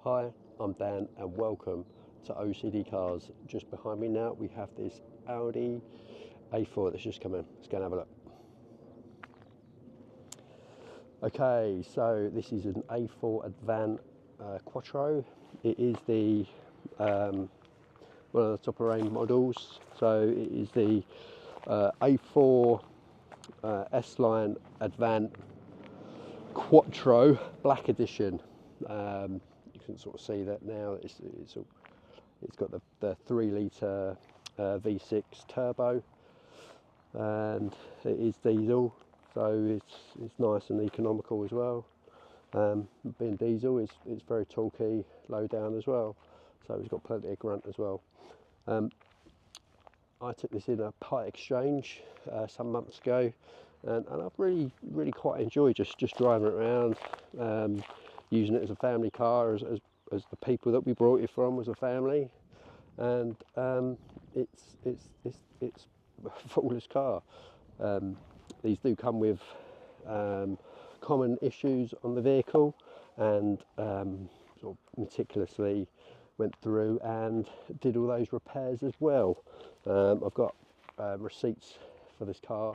Hi, I'm Dan and welcome to OCD Cars. Just behind me now we have this Audi A4 that's just come in. Let's go and have a look. Okay, so this is an A4 Avant Quattro. It is the one of the top of range models. So it is the A4 S-Line Avant Quattro Black Edition. You can sort of see that now. It's got the 3 litre V6 turbo, and it is diesel, so it's nice and economical as well. Being diesel, it's very torquey, low down as well, so it's got plenty of grunt as well. I took this in a part exchange some months ago, and I've really quite enjoyed just driving it around, using it as a family car, as the people that we brought it from was a family, and it's a faultless car. These do come with common issues on the vehicle, and sort of meticulously went through and did all those repairs as well. I've got receipts for this car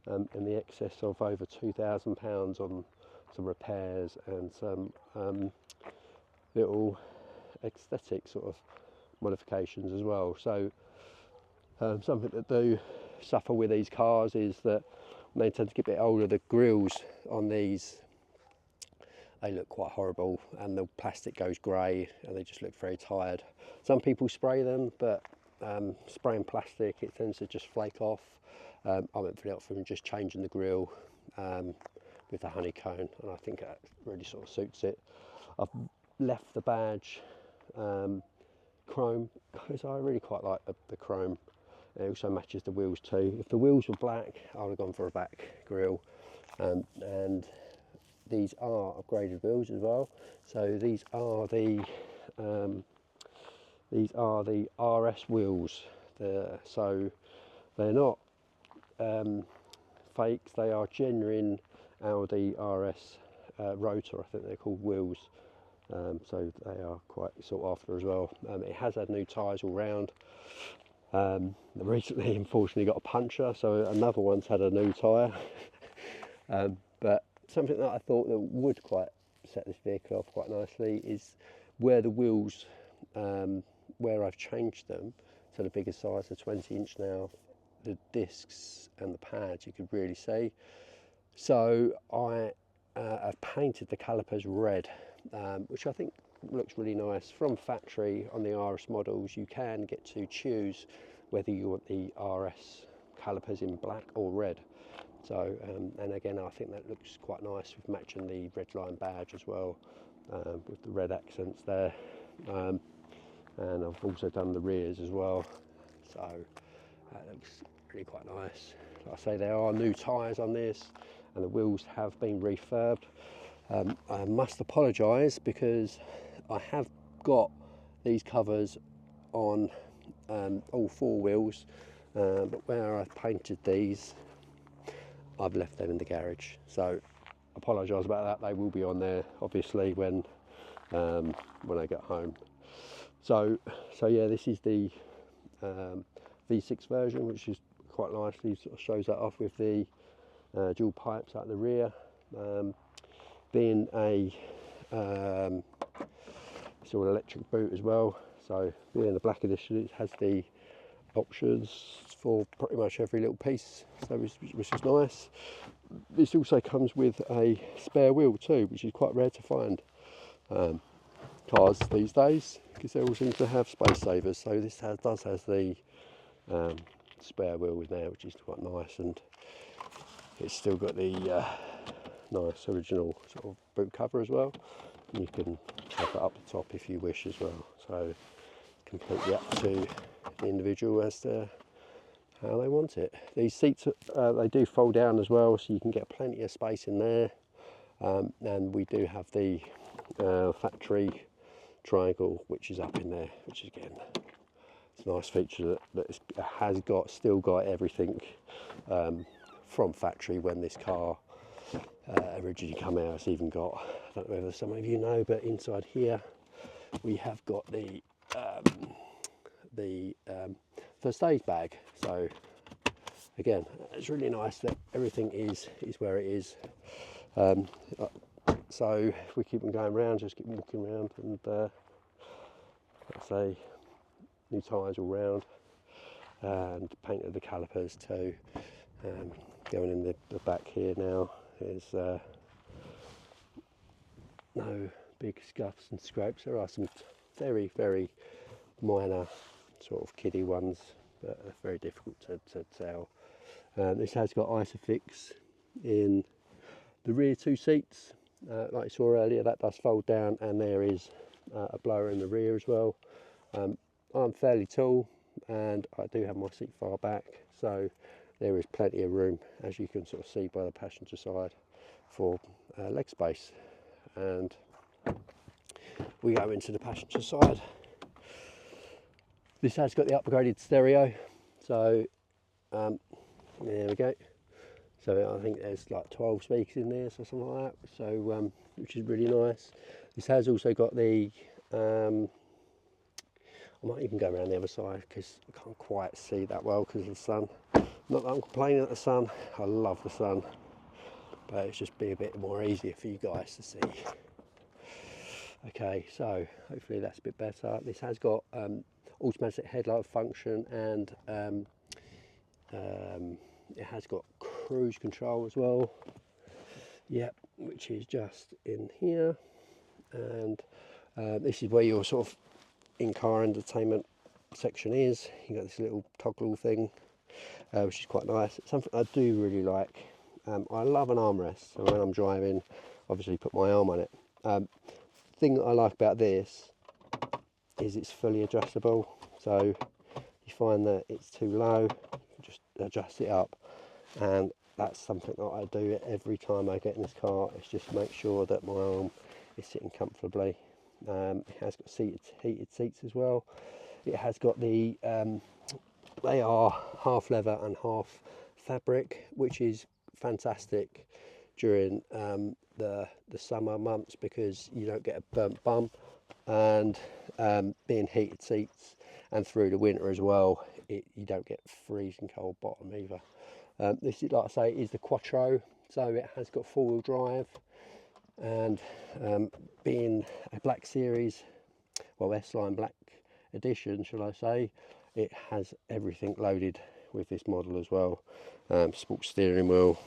in the excess of over £2,000 on some repairs and some little aesthetic sort of modifications as well. So something that do suffer with these cars is that when they tend to get a bit older, the grills on these, they look quite horrible, and the plastic goes grey and they just look very tired. Some people spray them, but spraying plastic, it tends to just flake off. I went for the option of just changing the grille with the honeycomb, and I think that really sort of suits it. I've left the badge chrome because I really quite like the chrome. It also matches the wheels too. If the wheels were black, I would have gone for a back grille, and these are upgraded wheels as well. So these are the RS wheels. So they're not fakes. They are genuine Audi RS rotor, I think they're called, wheels. So they are quite sought after as well. It has had new tyres all round. Recently, unfortunately, got a puncture, so another one's had a new tyre. But something that I thought that would quite set this vehicle off quite nicely is where the wheels, where I've changed them to the bigger size, the 20-inch now, the discs and the pads you could really see. So I have painted the calipers red, which I think looks really nice. From factory on the RS models, you can get to choose whether you want the RS calipers in black or red. So, and again, I think that looks quite nice with matching the red line badge as well, with the red accents there. And I've also done the rears as well, so that looks really quite nice. Like I say, there are new tyres on this, and the wheels have been refurbed. I must apologise because I have got these covers on all 4 wheels, but where I've painted these, I've left them in the garage. So apologise about that. They will be on there obviously when I get home. So yeah, this is the V6 version, which is quite nicely sort of shows that off with the dual pipes out the rear. Being a sort of electric boot as well, so being the black edition, it has the options for pretty much every little piece, so which is nice. This also comes with a spare wheel too, which is quite rare to find cars these days, because they all seem to have space savers. So this does have the spare wheel in there, which is quite nice, and it's still got the nice original sort of boot cover as well. And you can have it up the top if you wish as well, so completely up to the individual as to how they want it. These seats, they do fold down as well, so you can get plenty of space in there. And we do have the factory triangle, which is up in there, which is, again, it's a nice feature that it has still got everything from factory when this car originally come out. It's even got, I don't know whether some of you know, but inside here we have got the first aid bag. So again, it's really nice that everything is where it is. So if we keep them going around, just keep walking around, and let's say new tyres all round, and painted the calipers too. Going in the back here now is no big scuffs and scrapes. There are some very, very minor sort of kiddie ones, but they're very difficult to tell. This has got Isofix in the rear two seats. Like you saw earlier, that does fold down, and there is a blower in the rear as well. I'm fairly tall and I do have my seat far back, so there is plenty of room, as you can sort of see by the passenger side, for leg space. And we go into the passenger side. This has got the upgraded stereo, so there we go. So I think there's like 12 speakers in there, so something like that. So which is really nice. This has also got the I might even go around the other side because I can't quite see that well because of the sun. Not that I'm complaining at the sun, I love the sun, but it's just be a bit more easier for you guys to see. Okay, so hopefully that's a bit better. This has got automatic headlight function, and it has got cruise control as well. Yep, which is just in here, and this is where your sort of in-car entertainment section is. You got this little toggle thing, which is quite nice. It's something I do really like. I love an armrest, so when I'm driving, obviously put my arm on it. Thing that I like about this is it's fully adjustable, so you find that it's too low, you just adjust it up, and that's something that I do every time I get in this car. It's just make sure that my arm is sitting comfortably. It has got heated seats as well. It has got the they are half leather and half fabric, which is fantastic during the summer months because you don't get a burnt bum, and being heated seats, and through the winter as well, you don't get freezing cold bottom either. This is, like I say, is the Quattro, so it has got four-wheel drive, and being a Black Series, well, S-Line Black Edition, shall I say, it has everything loaded with this model as well. Sports steering wheel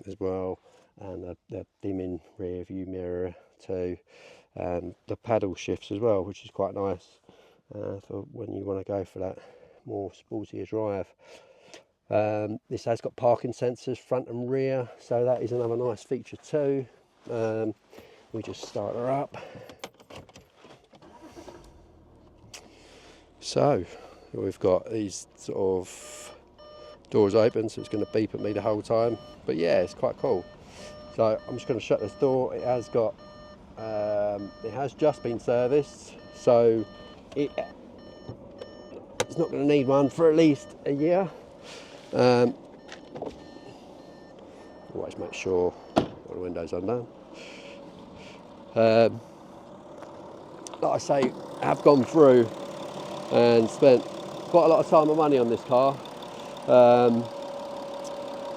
as well, and the dimming rear view mirror too, the paddle shifts as well, which is quite nice for when you want to go for that more sportier drive. This has got parking sensors front and rear, so that is another nice feature too. We just start her up. So we've got these sort of doors open, so it's going to beep at me the whole time, but yeah, it's quite cool. So I'm just going to shut this door. It has got it has just been serviced, so it's not going to need one for at least a year. Always make sure all the windows are undone. Like I say, I have gone through and spent quite a lot of time and money on this car.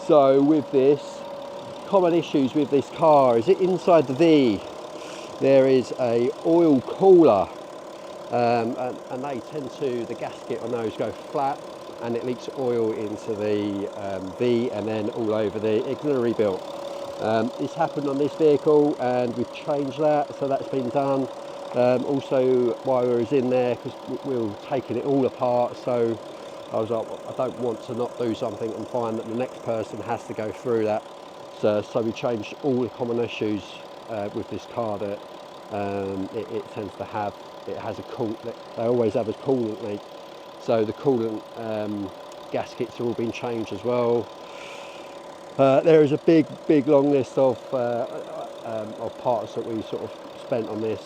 So with this, common issues with this car is that inside the V there is a oil cooler, and they tend to, the gasket on those go flat and it leaks oil into the V and then all over the auxiliary belt. This happened on this vehicle and we've changed that, so that's been done. Also while we was in there, because we were taking it all apart, so I was like, I don't want to not do something and find that the next person has to go through that. So we changed all the common issues with this car that it tends to have. It has a coolant, they always have a coolant leak, so the coolant gaskets are all being changed as well. There is a big long list of parts that we sort of spent on this,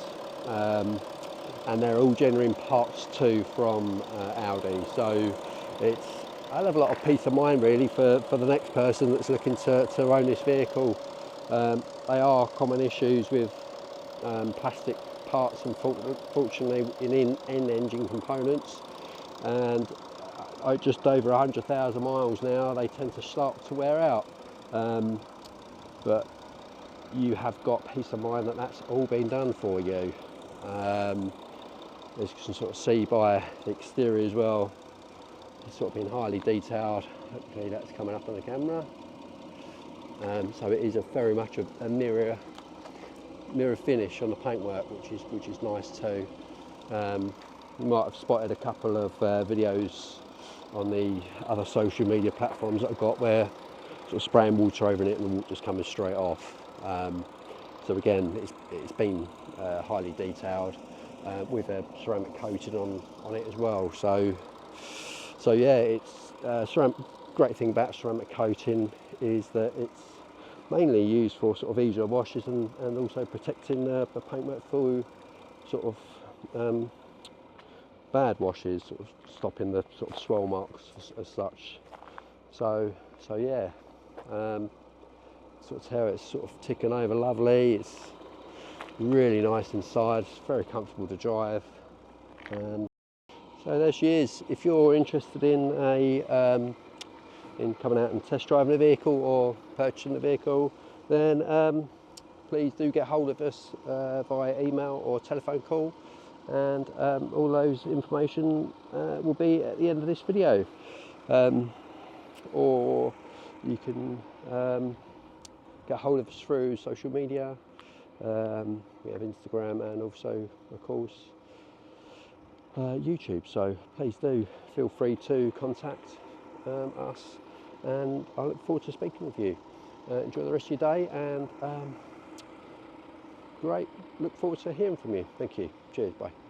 and they're all genuine parts too from Audi, so it's a hell of a lot of peace of mind really for the next person that's looking to own this vehicle. They are common issues with plastic parts, unfortunately, in engine components, and just over 100,000 miles now, they tend to start to wear out. But you have got peace of mind that that's all been done for you. As you can sort of see by the exterior as well, it's sort of been highly detailed. Hopefully that's coming up on the camera. So it is very much a mirror finish on the paintwork, which is nice too. You might have spotted a couple of videos on the other social media platforms that I've got where sort of spraying water over it and the water's coming straight off. So again, it's been highly detailed with a ceramic coating on it as well. So yeah, it's great thing about ceramic coating is that it's mainly used for sort of easier washes and also protecting the paintwork through sort of bad washes, sort of stopping the sort of swirl marks as such. So yeah, sort of how it's sort of ticking over lovely. It's really nice inside. It's very comfortable to drive. So there she is. If you're interested in in coming out and test driving a vehicle or purchasing the vehicle, then please do get hold of us via email or telephone call, and all those information will be at the end of this video. Or you can get hold of us through social media. We have Instagram and also, of course, YouTube. So please do feel free to contact us, and I look forward to speaking with you. Enjoy the rest of your day, and great, look forward to hearing from you. Thank you. Cheers, bye.